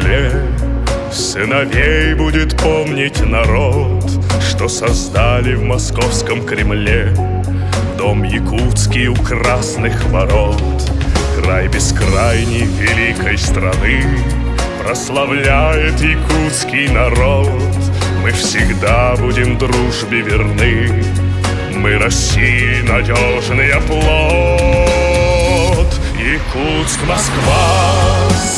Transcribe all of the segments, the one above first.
земле сыновей будет помнить народ, что создали в московском Кремле дом якутский у красных ворот. Край бескрайней великой страны прославляет якутский народ. Мы всегда будем дружбе верны, мы России надежный оплот. Якутск, Москва,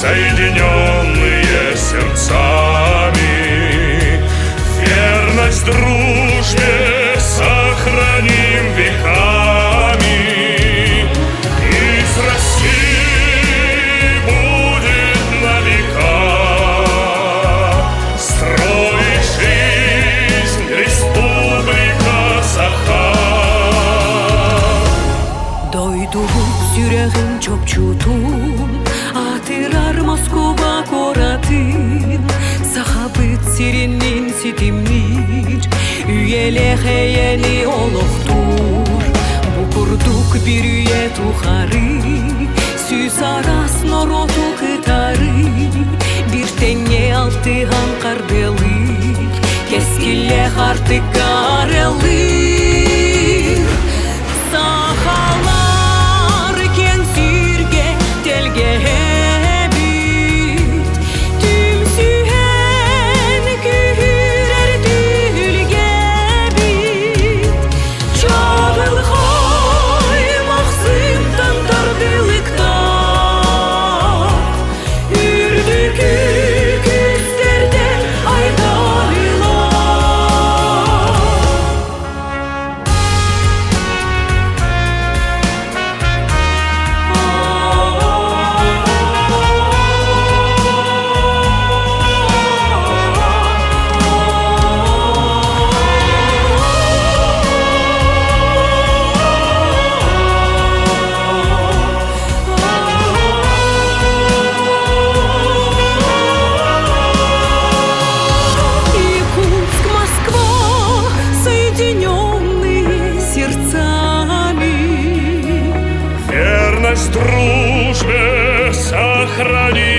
соединенные сердцами, верность дружбе сохраним веками. Из России будет на века строить жизнь республика Саха. Doydu yüreğim çok çutum, atırar Moskova koratım. Sahabıt sirinin sitimlir, üyele heyeli oluqtur. Bu kurduk bir üye tuharı, süz aras norotu kıtarı. Bir tenge altıhan kardelik, keskille artık karelik. Sahalar ken sürge telge bit, tüm sühen kühürer tülge bit. Çağıl hay mahzımdan dardılıkta, ürdük küsterde aydarlar. Якутск, Москва, соединенные сердцами. Верность дружбе сохраним.